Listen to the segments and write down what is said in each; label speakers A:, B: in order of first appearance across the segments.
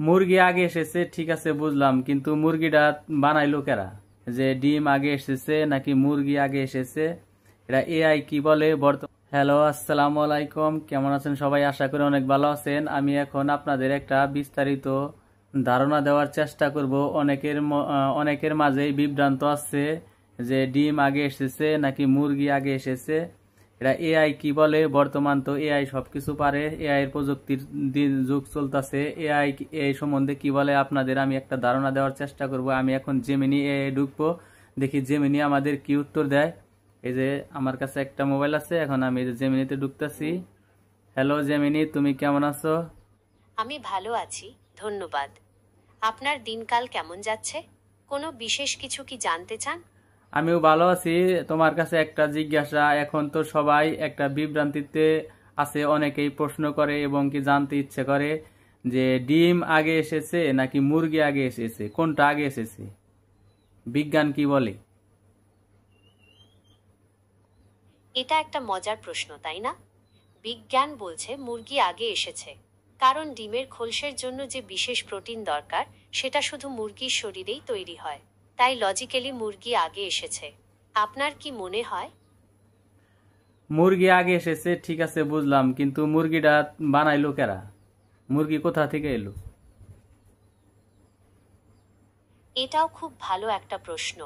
A: মুরগি আগে এসেছে, ঠিক আছে বুঝলাম, কিন্তু মুরগিটা বানাইলো কেরা? যে ডিম আগে এসেছে নাকি মুরগি আগে এসেছে, এটা এআই কি বলে বর্তমান। হ্যালো, আসসালামু আলাইকুম, কেমন আছেন সবাই? আশা করি অনেক ভালো আছেন। আমি এখন আপনাদের একটা বিস্তারিত ধারণা দেওয়ার চেষ্টা করব। অনেকের মাঝেই বিভ্রান্ত আছে যে ডিম আগে এসেছে নাকি মুরগি আগে এসেছে, এটা এআই কি বলে। বর্তমান তো এআই সবকিছু পারে, এআই এর প্রযুক্তির যুগ চলতেছে। এআই সম্বন্ধে কি বলে আপনাদের আমি একটা ধারণা দেওয়ার চেষ্টা করব। আমি এখন জেমিনি এআই ঢুকবো, দেখি জেমিনি আমাদের কি উত্তর দেয়। এই যে আমার কাছে একটা মোবাইল আছে, এখন আমি জেমিনিতে ঢুকতেছি। হ্যালো জেমিনি, তুমি কেমন আছো?
B: আমি ভালো আছি, ধন্যবাদ। আপনার দিনকাল কেমন যাচ্ছে? কোনো বিশেষ কিছু কি জানতে চান?
A: আমিও ভালো আছি। তোমার কাছে একটা জিজ্ঞাসা, এখন তো সবাই একটা বিভ্রান্তিতে আছে, অনেকেই প্রশ্ন করে এবং কি জানতে ইচ্ছে করে যে ডিম আগে এসেছে নাকি মুরগি আগে এসেছে, কোনটা আগে এসেছে, বিজ্ঞান কি বলে?
B: এটা একটা মজার প্রশ্ন, তাই না? বিজ্ঞান বলছে মুরগি আগে এসেছে, কারণ ডিমের খোলসের জন্য যে বিশেষ প্রোটিন দরকার সেটা শুধু মুরগির শরীরেই তৈরি হয়। তাই লজিক্যালি মুরগি আগে এসেছে। আপনার কি মনে হয়?
A: মুরগি আগে এসেছে, ঠিক আছে বুঝলাম, কিন্তু মুরগিটা বানাইলো কেরা? মুরগি কোথা থেকে এলো?
B: এটাও খুব ভালো একটা প্রশ্ন।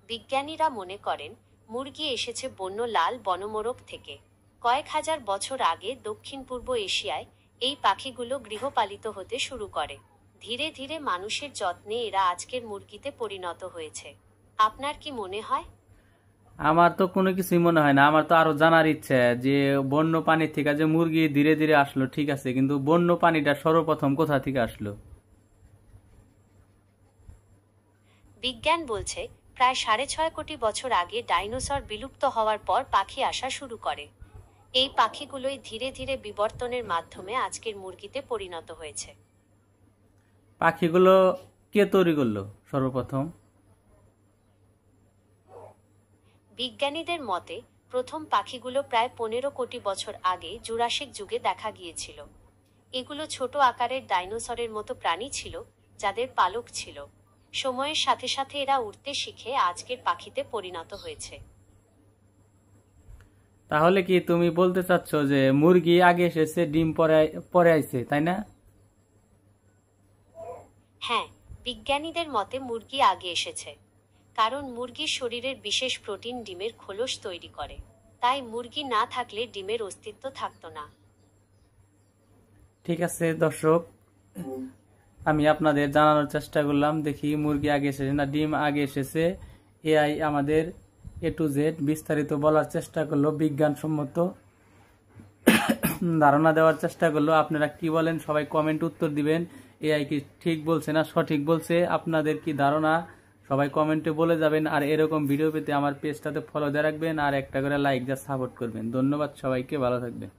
B: বিজ্ঞানীরা মনে করেন মুরগি এসেছে বন্য লাল বনমোরগ থেকে। কয়েক হাজার বছর আগে দক্ষিণ পূর্ব এশিয়ায় এই পাখিগুলো গৃহপালিত হতে শুরু করে। ধীরে ধীরে মানুষের যত্নে এরা আজকের মুরগিতে পরিণত হয়েছে। আপনার কি মনে হয়?
A: আমার তো কোনো কিছুই মনে হয় না। আমার তো আরো জানার ইচ্ছে যে বন্য পানি থেকে যে মুরগি ধীরে ধীরে আসলো, ঠিক আছে, কিন্তু বন্য পানিটা সর্বপ্রথম কোথা থেকে আসলো?
B: বিজ্ঞান বলছে প্রায় 6.5 কোটি বছর আগে ডাইনোসর বিলুপ্ত হওয়ার পর পাখি আসা শুরু করে। এই পাখিগুলোই ধীরে ধীরে বিবর্তনের মাধ্যমে আজকের মুরগিতে পরিণত হয়েছে।
A: পাখিগুলো কে তৈরি করলো সর্বপ্রথম?
B: বিজ্ঞানীদের মতে প্রথম পাখিগুলো প্রায় 15 কোটি বছর আগে জুরাসিক যুগে দেখা গিয়েছিল। এগুলো ছোট আকারের ডাইনোসরের মতো প্রাণী ছিল, যাদের পালক ছিল। সময়ের সাথে সাথে এরা উড়তে শিখে আজকের পাখিতে পরিণত হয়েছে।
A: তাহলে কি তুমি বলতে চাচ্ছ যে মুরগি আগে এসেছে, ডিম পরে পরে আইছে, তাই না?
B: হ্যাঁ, বিজ্ঞানীদের মতে মুরগি আগে এসেছে, কারণ মুরগির শরীরের বিশেষ প্রোটিন ডিমের খোলস তৈরি করে। তাই মুরগি না থাকলে ডিমের অস্তিত্ব থাকতো না।
A: ঠিক আছে দর্শক, আমি আপনাদের জানানোর চেষ্টা করলাম, দেখি মুরগি আগে এসেছে না ডিম আগে এসেছে। এআই আমাদের এ টু জেড বিস্তারিত বলার চেষ্টা করলো, বিজ্ঞানসম্মত ধারণা দেওয়ার চেষ্টা করলো। আপনারা কি বলেন? সবাই কমেন্ট উত্তর দিবেন। এআই কি ঠিক বলছে না সঠিক বলছে? আপনাদের কি ধারণা? সবাই কমেন্টে বলে যাবেন। আর এরকম ভিডিও পেতে আমার পেজটাতে ফলো দিয়ে রাখবেন, আর একটা করে লাইক দিয়ে সাপোর্ট করবেন। ধন্যবাদ সবাইকে, ভালো থাকবেন।